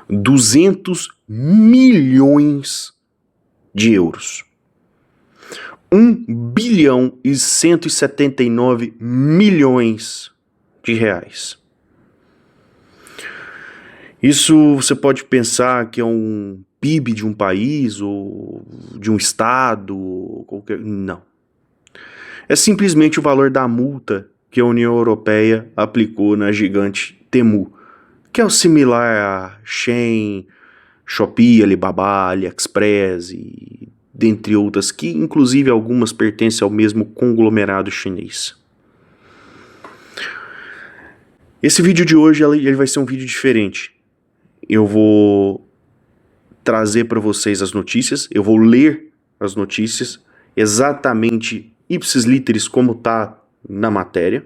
200 milhões de euros. 1 bilhão e 179 milhões de reais. Isso você pode pensar que é um PIB de um país ou de um estado, não. É simplesmente o valor da multa que a União Europeia aplicou na gigante Temu, que é o similar a Shein, Shopee, Alibaba, AliExpress e dentre outras, que inclusive algumas pertencem ao mesmo conglomerado chinês. Esse vídeo de hoje ele vai ser um vídeo diferente. Eu vou trazer para vocês as notícias, eu vou ler as notícias exatamente ipsis literis como está na matéria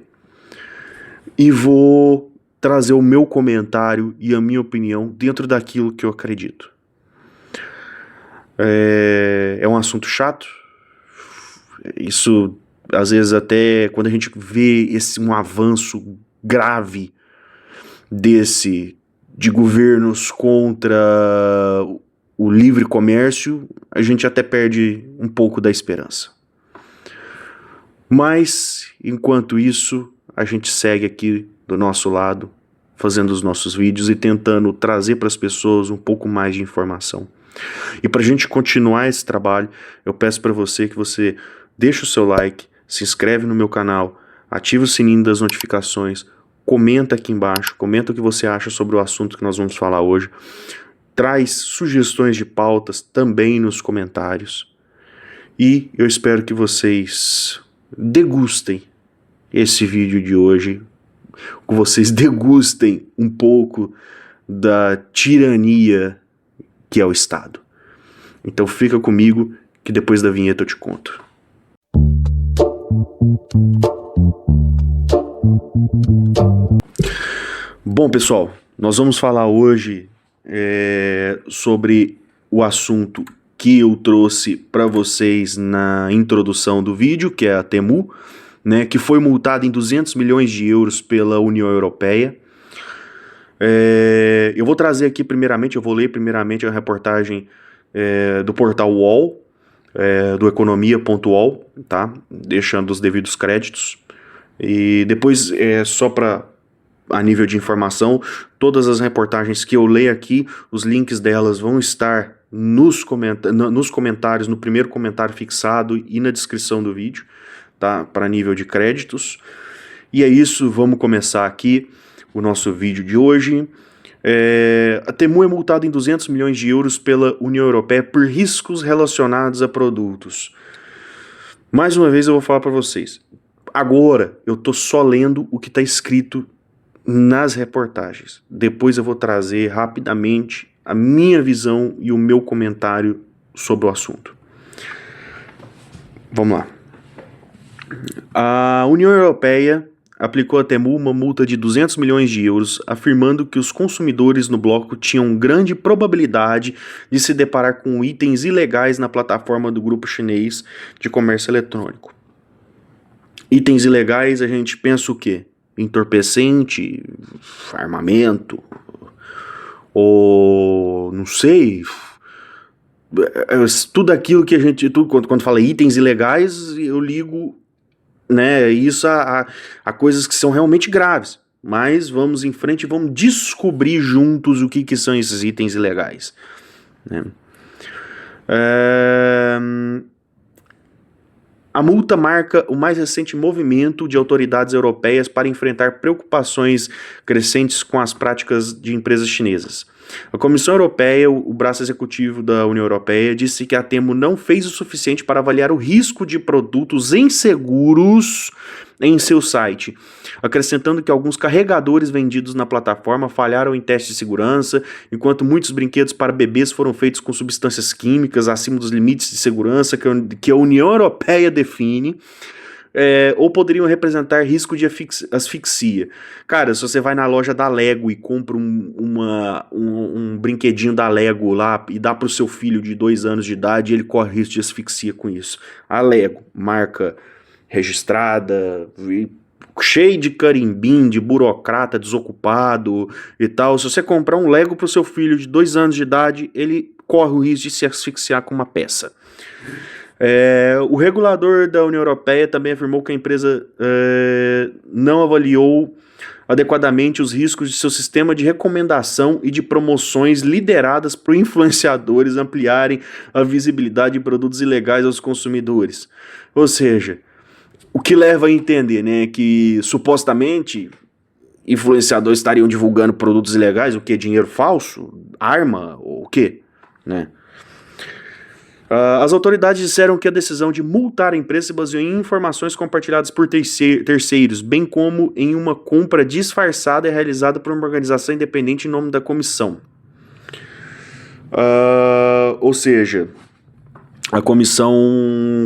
e vou trazer o meu comentário e a minha opinião dentro daquilo que eu acredito. É um assunto chato, isso às vezes até quando a gente vê um avanço grave de governos contra o livre comércio, a gente até perde um pouco da esperança. Mas, enquanto isso, a gente segue aqui do nosso lado, fazendo os nossos vídeos e tentando trazer para as pessoas um pouco mais de informação. E para a gente continuar esse trabalho, eu peço para você que você deixe o seu like, se inscreve no meu canal, ativa o sininho das notificações, comenta aqui embaixo, comenta o que você acha sobre o assunto que nós vamos falar hoje. Traz sugestões de pautas também nos comentários. E eu espero que vocês degustem esse vídeo de hoje, que vocês degustem um pouco da tirania que é o Estado. Então fica comigo que depois da vinheta eu te conto. Bom, pessoal, nós vamos falar hoje sobre o assunto que eu trouxe para vocês na introdução do vídeo, que é a Temu, né, que foi multada em 200 milhões de euros pela União Europeia. Eu vou trazer aqui primeiramente, eu vou ler primeiramente a reportagem do portal UOL, do economia.ol, tá? Deixando os devidos créditos. E depois, só para a nível de informação, todas as reportagens que eu leio aqui, os links delas vão estar nos comentários, no primeiro comentário fixado e na descrição do vídeo, tá? Para nível de créditos. E é isso, vamos começar aqui o nosso vídeo de hoje. A Temu é multada em 200 milhões de euros pela União Europeia por riscos relacionados a produtos. Mais uma vez eu vou falar para vocês. Agora eu tô só lendo o que está escrito nas reportagens. Depois eu vou trazer rapidamente a minha visão e o meu comentário sobre o assunto. Vamos lá. A União Europeia aplicou a Temu uma multa de 200 milhões de euros, afirmando que os consumidores no bloco tinham grande probabilidade de se deparar com itens ilegais na plataforma do grupo chinês de comércio eletrônico. Itens ilegais, a gente pensa o quê? Entorpecente, armamento, ou não sei, tudo aquilo que a gente, quando fala itens ilegais, eu ligo, né, isso a coisas que são realmente graves. Mas vamos em frente e vamos descobrir juntos o que são esses itens ilegais, né? A multa marca o mais recente movimento de autoridades europeias para enfrentar preocupações crescentes com as práticas de empresas chinesas. A Comissão Europeia, o braço executivo da União Europeia, disse que a Temu não fez o suficiente para avaliar o risco de produtos inseguros em seu site, acrescentando que alguns carregadores vendidos na plataforma falharam em testes de segurança, enquanto muitos brinquedos para bebês foram feitos com substâncias químicas acima dos limites de segurança que a União Europeia define, ou poderiam representar risco de asfixia. Cara, se você vai na loja da Lego e compra um brinquedinho da Lego lá e dá para o seu filho de 2 anos de idade, ele corre risco de asfixia com isso. A Lego, marca registrada, cheio de carimbim, de burocrata desocupado e tal. Se você comprar um Lego pro seu filho de 2 anos de idade, ele corre o risco de se asfixiar com uma peça. O regulador da União Europeia também afirmou que a empresa não avaliou adequadamente os riscos de seu sistema de recomendação e de promoções lideradas por influenciadores ampliarem a visibilidade de produtos ilegais aos consumidores. Ou seja, o que leva a entender, né, que supostamente influenciadores estariam divulgando produtos ilegais, o que? Dinheiro falso? Arma? Ou o quê? Né? As autoridades disseram que a decisão de multar a empresa se baseou em informações compartilhadas por terceiros, bem como em uma compra disfarçada e realizada por uma organização independente em nome da comissão. Ou seja, a comissão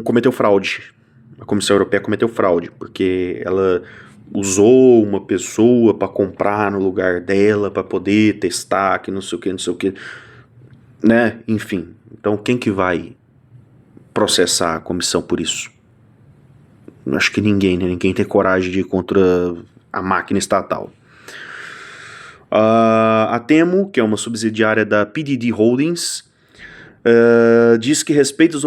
cometeu fraude. A Comissão Europeia cometeu fraude, porque ela usou uma pessoa para comprar no lugar dela, para poder testar, que não sei o que, né? Enfim. Então, quem que vai processar a comissão por isso? Acho que ninguém, né? Ninguém tem coragem de ir contra a máquina estatal. A Temu, que é uma subsidiária da PDD Holdings, diz que respeita os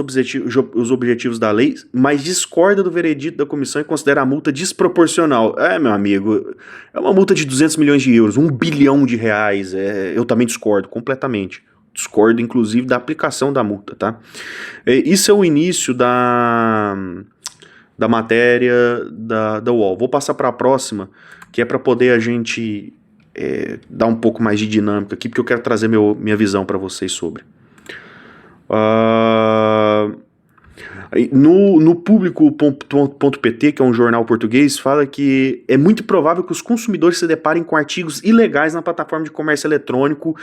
objetivos da lei, mas discorda do veredito da comissão e considera a multa desproporcional. Meu amigo, é uma multa de 200 milhões de euros, 1 bilhão de reais. Eu também discordo completamente. Discordo, inclusive, da aplicação da multa, tá? Isso é o início da matéria da UOL. Vou passar para a próxima, que é para poder a gente dar um pouco mais de dinâmica aqui, porque eu quero trazer minha visão para vocês sobre. No Público.pt, que é um jornal português, fala que é muito provável que os consumidores se deparem com artigos ilegais na plataforma de comércio eletrônico.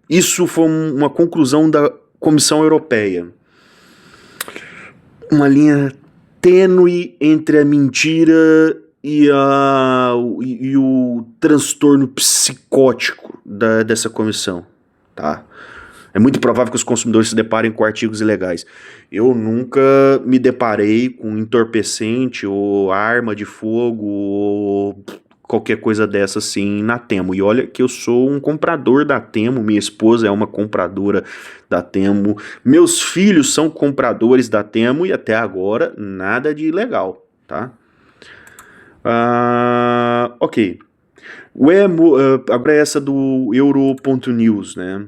Isso foi uma conclusão da Comissão Europeia. Uma linha tênue entre a mentira e o transtorno psicótico dessa comissão, tá? É muito provável que os consumidores se deparem com artigos ilegais. Eu nunca me deparei com entorpecente ou arma de fogo ou qualquer coisa dessa assim na Temu. E olha que eu sou um comprador da Temu, minha esposa é uma compradora da Temu, meus filhos são compradores da Temu e até agora nada de ilegal, tá? Ok. Agora é essa do Euro.news, né?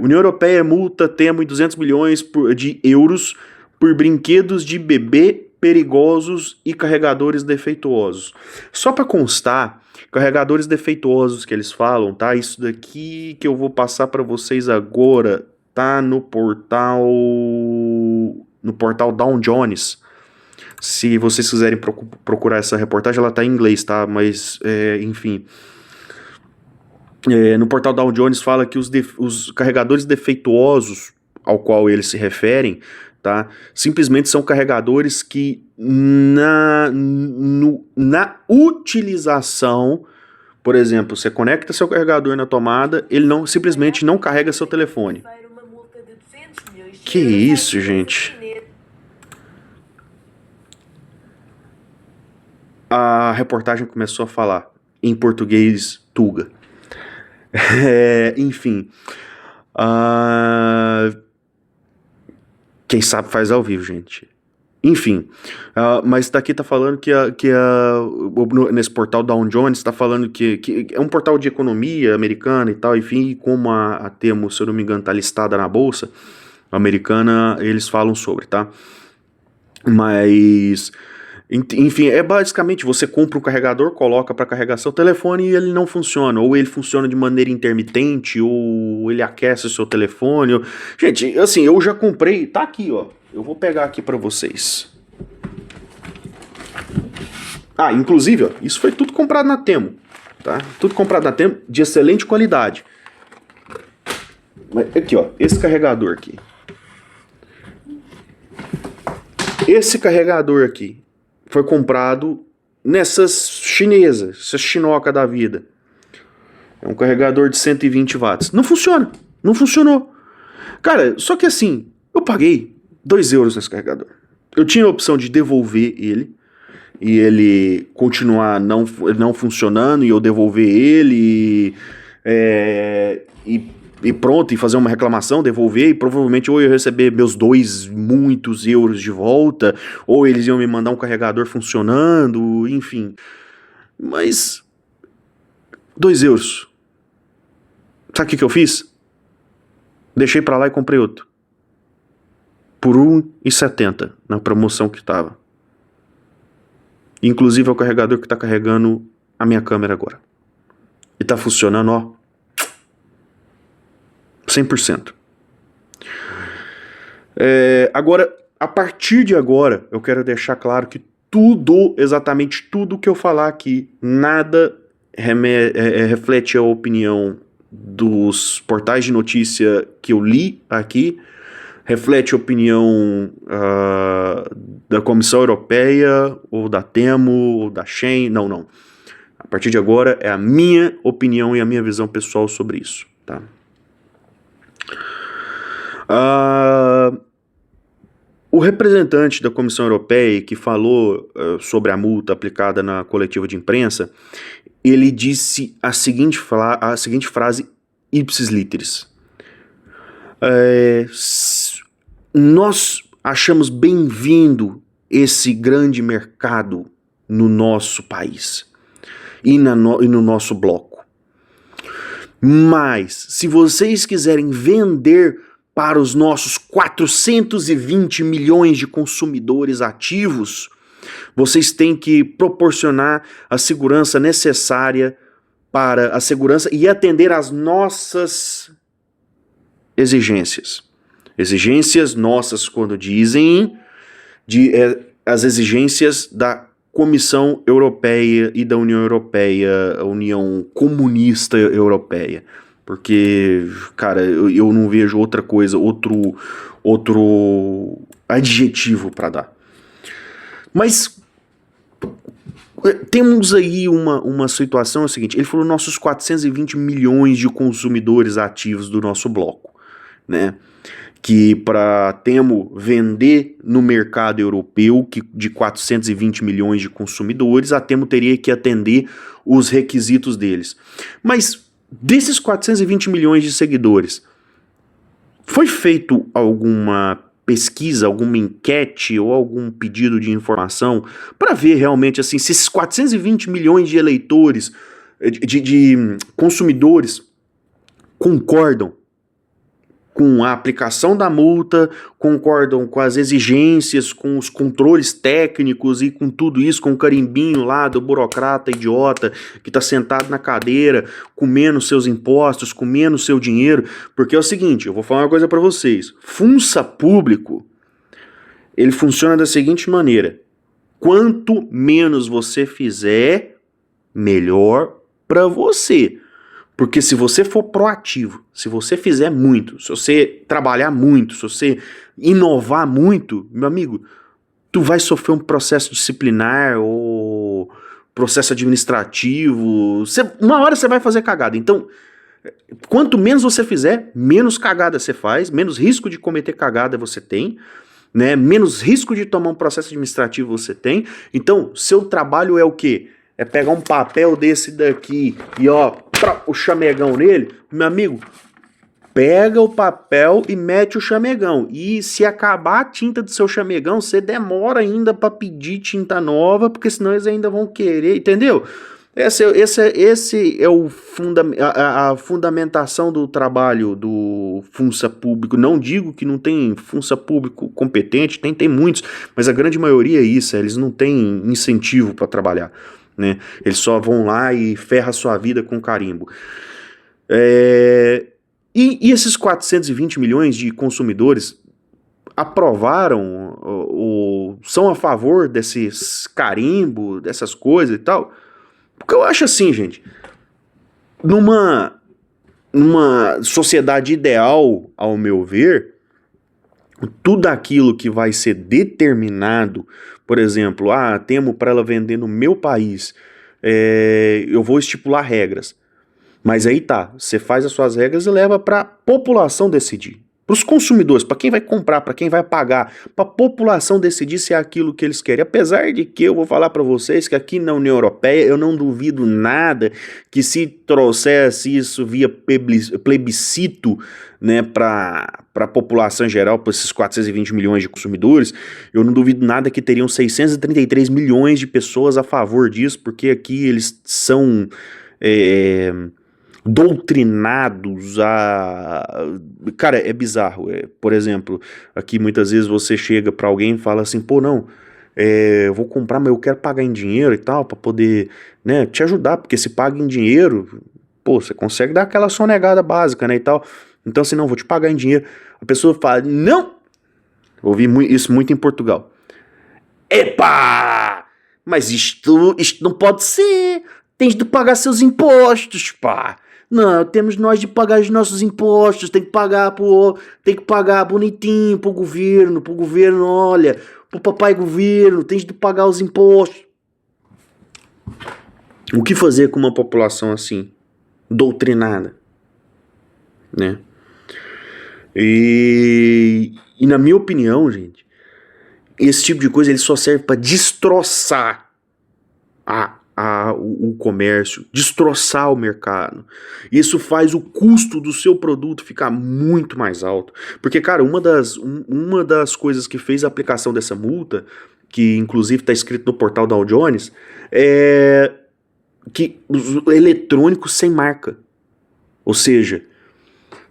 União Europeia multa Temu em 200 milhões de euros por brinquedos de bebê perigosos e carregadores defeituosos. Só para constar, carregadores defeituosos que eles falam, tá? Isso daqui que eu vou passar para vocês agora tá no portal Dow Jones. Se vocês quiserem procurar essa reportagem, ela tá em inglês, tá? Mas, enfim... no portal Dow Jones fala que os carregadores defeituosos ao qual eles se referem, tá, simplesmente são carregadores que na utilização, por exemplo, você conecta seu carregador na tomada, ele simplesmente não carrega seu telefone. Que isso, gente? A reportagem começou a falar em português tuga. Enfim, quem sabe faz ao vivo, gente. Enfim, mas daqui tá falando nesse portal Dow Jones tá falando que é um portal de economia americana e tal, enfim, como a Temu, se eu não me engano, tá listada na bolsa americana, eles falam sobre, tá? Mas... enfim, basicamente você compra um carregador, coloca para carregar seu telefone e ele não funciona, ou ele funciona de maneira intermitente, ou ele aquece o seu telefone. Gente, assim, eu já comprei, tá aqui, ó. Eu vou pegar aqui para vocês. Inclusive, ó, isso foi tudo comprado na Temu, tá? Tudo comprado na Temu, de excelente qualidade. Mas aqui, ó, esse carregador aqui. Esse carregador aqui foi comprado nessas chinesas, essa chinoca da vida. É um carregador de 120 watts. Não funciona. Não funcionou. Cara, só que assim, eu paguei 2 euros nesse carregador. Eu tinha a opção de devolver ele, e ele continuar não funcionando e eu devolver ele e pronto, e fazer uma reclamação, devolver, e provavelmente ou eu ia receber meus muitos euros de volta, ou eles iam me mandar um carregador funcionando, enfim. Mas 2 euros. Sabe o que eu fiz? Deixei pra lá e comprei outro. Por R$1,70 na promoção que tava. Inclusive é o carregador que tá carregando a minha câmera agora. E tá funcionando, ó, 100%. Agora, a partir de agora, eu quero deixar claro que exatamente tudo que eu falar aqui, nada reflete a opinião dos portais de notícia que eu li aqui, reflete a opinião da Comissão Europeia, ou da Temo, ou da Shen, não. A partir de agora é a minha opinião e a minha visão pessoal sobre isso, tá? O representante da Comissão Europeia que falou sobre a multa aplicada na coletiva de imprensa, ele disse a seguinte frase ipsis literis. Nós achamos bem-vindo esse grande mercado no nosso país e no nosso bloco. Mas, se vocês quiserem vender para os nossos 420 milhões de consumidores ativos, vocês têm que proporcionar a segurança necessária para a segurança e atender às nossas exigências. Exigências nossas, quando dizem as exigências da Comissão Europeia e da União Europeia, a União Comunista Europeia. Porque, cara, eu não vejo outra coisa, outro adjetivo para dar. Mas temos aí uma situação, é o seguinte, ele falou nossos 420 milhões de consumidores ativos do nosso bloco, né? Que para Temo vender no mercado europeu de 420 milhões de consumidores, a Temo teria que atender os requisitos deles. Mas desses 420 milhões de seguidores, foi feito alguma pesquisa, alguma enquete ou algum pedido de informação para ver realmente assim, se esses 420 milhões de eleitores, de consumidores, concordam com a aplicação da multa, concordam com as exigências, com os controles técnicos e com tudo isso, com o carimbinho lá do burocrata idiota que está sentado na cadeira, comendo seus impostos, comendo seu dinheiro, porque é o seguinte, eu vou falar uma coisa para vocês, funça público, ele funciona da seguinte maneira, quanto menos você fizer, melhor para você. Porque se você for proativo, se você fizer muito, se você trabalhar muito, se você inovar muito, meu amigo, tu vai sofrer um processo disciplinar ou processo administrativo, uma hora você vai fazer cagada. Então, quanto menos você fizer, menos cagada você faz, menos risco de cometer cagada você tem, né? Menos risco de tomar um processo administrativo você tem. Então, seu trabalho é o quê? É pegar um papel desse daqui e ó, o chamegão nele, meu amigo, pega o papel e mete o chamegão. E se acabar a tinta do seu chamegão, você demora ainda para pedir tinta nova, porque senão eles ainda vão querer, entendeu? Esse é a fundamentação do trabalho do funça público. Não digo que não tem funça público competente, tem muitos, mas a grande maioria é isso, eles não têm incentivo para trabalhar. Né? Eles só vão lá e ferram a sua vida com carimbo. E esses 420 milhões de consumidores aprovaram ou são a favor desses carimbo, dessas coisas e tal? Porque eu acho assim, gente, numa sociedade ideal, ao meu ver, tudo aquilo que vai ser determinado, por exemplo, Temo para ela vender no meu país, eu vou estipular regras. Mas aí tá, você faz as suas regras e leva para a população decidir. para os consumidores, para quem vai comprar, para quem vai pagar, para a população decidir se é aquilo que eles querem. Apesar de que eu vou falar para vocês que aqui na União Europeia eu não duvido nada que se trouxesse isso via plebiscito, né, para a população em geral, para esses 420 milhões de consumidores, eu não duvido nada que teriam 633 milhões de pessoas a favor disso, porque aqui eles são doutrinados a... Cara, é bizarro. Por exemplo, aqui muitas vezes você chega pra alguém e fala assim, pô, não, eu vou comprar, mas eu quero pagar em dinheiro e tal, pra poder, né, te ajudar, porque se paga em dinheiro, pô, você consegue dar aquela sonegada básica, né, e tal. Então, assim, não, vou te pagar em dinheiro. A pessoa fala, não! Ouvi isso muito em Portugal. Epa! Mas isto não pode ser. Tens de pagar seus impostos, pá. Não, temos nós de pagar os nossos impostos. Tem que pagar bonitinho pro governo, olha, pro papai governo, tens de pagar os impostos. O que fazer com uma população assim, doutrinada, né? E na minha opinião, gente, esse tipo de coisa ele só serve para destroçar o comércio, destroçar o mercado. Isso faz o custo do seu produto ficar muito mais alto. Porque, cara, uma das coisas que fez a aplicação dessa multa, que inclusive está escrito no portal Dow Jones, é que os eletrônicos sem marca. Ou seja,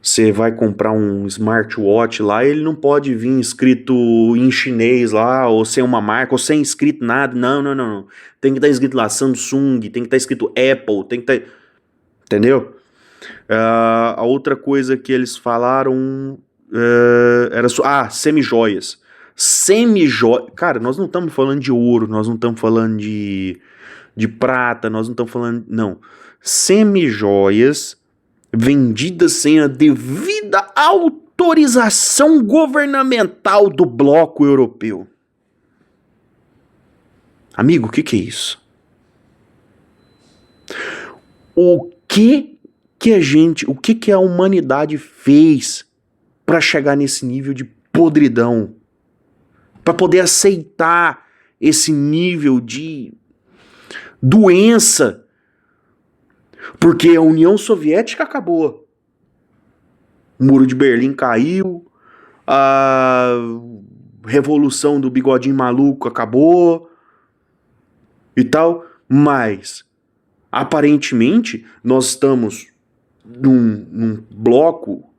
você vai comprar um smartwatch lá, ele não pode vir escrito em chinês lá, ou sem uma marca, ou sem escrito nada. Não. Tem que estar escrito lá Samsung, tem que estar escrito Apple, tem que estar... Entendeu? A outra coisa que eles falaram era... semi-joias. Semi-joias... Cara, nós não estamos falando de ouro, nós não estamos falando de prata, nós não estamos falando... Não. Semi-joias vendidas sem a devida autorização governamental do bloco europeu. Amigo, o que é isso? O que a humanidade fez para chegar nesse nível de podridão? Para poder aceitar esse nível de doença? Porque a União Soviética acabou. O Muro de Berlim caiu. A Revolução do Bigodinho Maluco acabou. E tal. Mas, aparentemente, nós estamos num bloco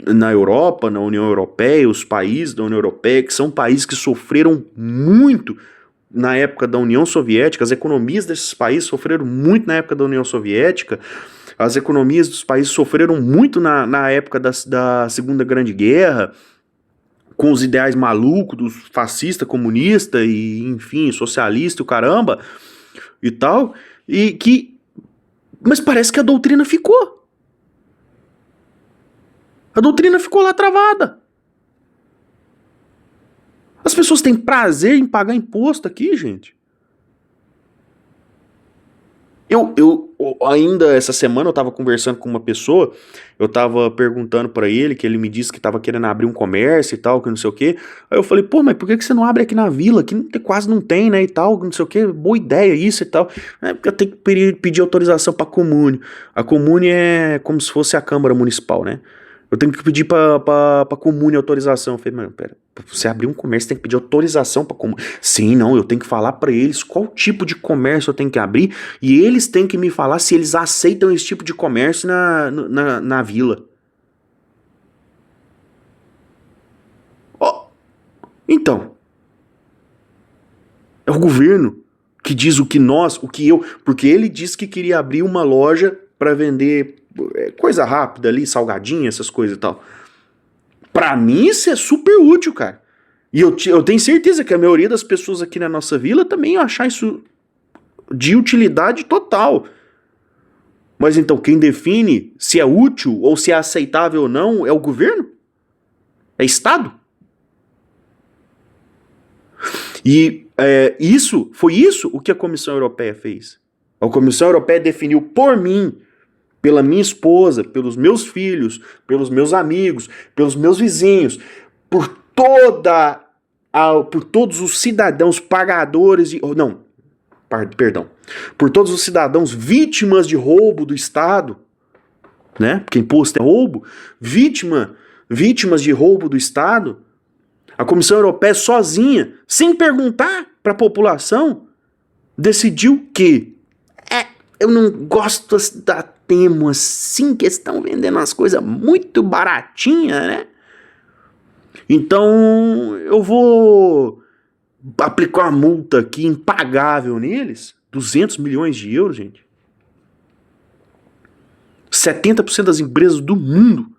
na Europa, na União Europeia, os países da União Europeia, que são países que sofreram muito na época da União Soviética, as economias desses países sofreram muito na época da União Soviética, as economias dos países sofreram muito na época da Segunda Grande Guerra, com os ideais malucos dos fascista, comunista e, enfim, socialista e o caramba e tal, mas parece que a doutrina ficou. A doutrina ficou lá travada. As pessoas têm prazer em pagar imposto aqui, gente. Eu ainda essa semana eu tava conversando com uma pessoa, eu tava perguntando pra ele, que ele me disse que tava querendo abrir um comércio e tal, que não sei o que. Aí eu falei, pô, mas por que você não abre aqui na vila? Aqui quase não tem, né, e tal, não sei o que, boa ideia isso e tal. É porque eu tenho que pedir autorização pra comune. A comune é como se fosse a Câmara Municipal, né? Eu tenho que pedir pra comune autorização. Eu falei, mano, pera, pra você abrir um comércio tem que pedir autorização pra comune. Sim, não, eu tenho que falar pra eles qual tipo de comércio eu tenho que abrir e eles têm que me falar se eles aceitam esse tipo de comércio na vila. Oh, então, é o governo que diz porque ele disse que queria abrir uma loja pra vender coisa rápida ali, salgadinha, essas coisas e tal. Pra mim isso é super útil, cara. E eu tenho certeza que a maioria das pessoas aqui na nossa vila também ia achar isso de utilidade total. Mas então quem define se é útil ou se é aceitável ou não é o governo? É Estado? E foi isso o que a Comissão Europeia fez. A Comissão Europeia definiu por mim, pela minha esposa, pelos meus filhos, pelos meus amigos, pelos meus vizinhos, por todos os cidadãos pagadores de... Não, perdão. Por todos os cidadãos vítimas de roubo do Estado, né? Porque imposto é roubo. Vítimas de roubo do Estado. A Comissão Europeia sozinha, sem perguntar para a população, decidiu que eu não gosto da Temo assim, que estão vendendo as coisas muito baratinhas, né? Então eu vou aplicar uma multa aqui impagável neles, 200 milhões de euros, gente. 70% das empresas do mundo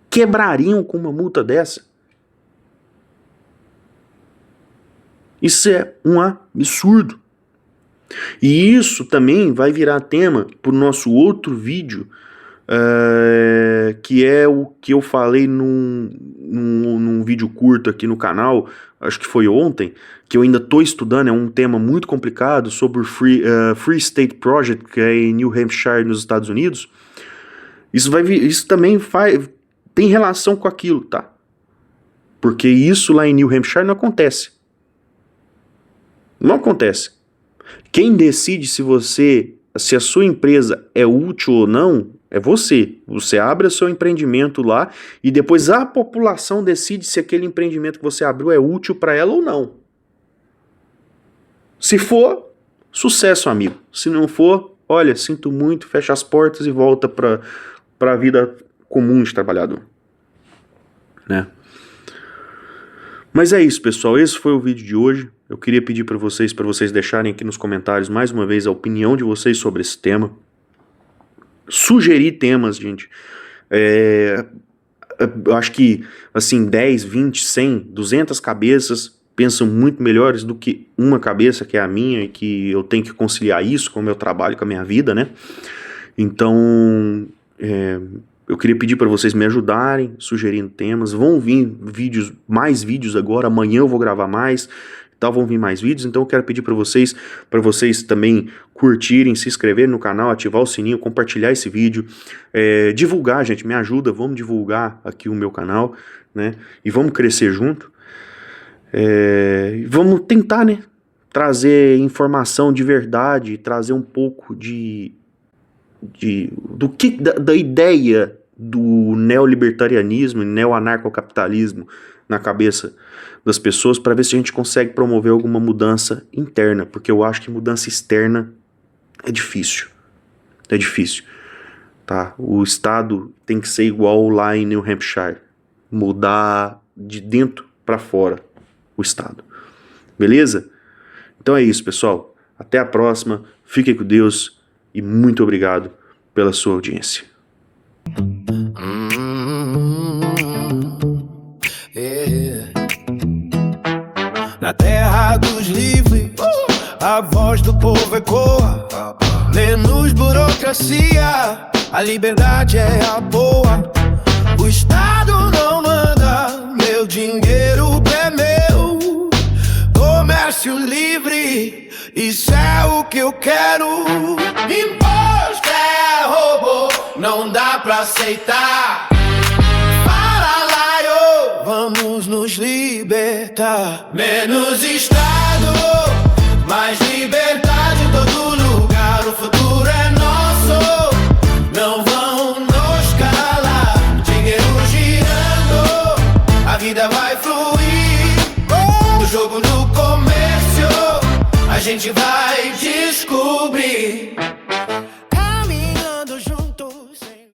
quebrariam com uma multa dessa. Isso é um absurdo. E isso também vai virar tema para o nosso outro vídeo, que é o que eu falei num vídeo curto aqui no canal, acho que foi ontem, que eu ainda estou estudando, é um tema muito complicado, sobre o Free State Project, que é em New Hampshire, nos Estados Unidos. Isso também tem relação com aquilo, tá? Porque isso lá em New Hampshire não acontece. Não acontece. Quem decide se a sua empresa é útil ou não, é você. Você abre o seu empreendimento lá e depois a população decide se aquele empreendimento que você abriu é útil para ela ou não. Se for, sucesso, amigo. Se não for, olha, sinto muito, fecha as portas e volta para a vida comum de trabalhador, né? Mas é isso, pessoal. Esse foi o vídeo de hoje. Eu queria pedir para vocês deixarem aqui nos comentários mais uma vez a opinião de vocês sobre esse tema. Sugerir temas, gente. Eu acho que, assim, 10, 20, 100, 200 cabeças pensam muito melhores do que uma cabeça, que é a minha, e que eu tenho que conciliar isso com o meu trabalho, com a minha vida, né? Então, eu queria pedir para vocês me ajudarem, sugerindo temas. Vão vir mais vídeos agora, amanhã eu vou gravar mais, então vão vir mais vídeos. Então eu quero pedir para vocês também curtirem, se inscreverem no canal, ativar o sininho, compartilhar esse vídeo, divulgar, gente, me ajuda, vamos divulgar aqui o meu canal, né? E vamos crescer junto. Vamos tentar, né, trazer informação de verdade, trazer um pouco da ideia do neolibertarianismo e neoanarcocapitalismo na cabeça das pessoas, para ver se a gente consegue promover alguma mudança interna, porque eu acho que mudança externa é difícil. É difícil, tá? O Estado tem que ser igual lá em New Hampshire, mudar de dentro para fora o Estado. Beleza? Então é isso, pessoal. Até a próxima. Fiquem com Deus e muito obrigado pela sua audiência. Na terra dos livres, a voz do povo ecoa. Menos burocracia, a liberdade é a boa. O Estado não manda, meu dinheiro é meu. Comércio livre, isso é o que eu quero. Imposto é roubo, não dá pra aceitar. Vamos nos libertar. Menos Estado, mais liberdade em todo lugar. O futuro é nosso, não vão nos calar. Dinheiro girando, a vida vai fluir. No jogo, no comércio, a gente vai descobrir.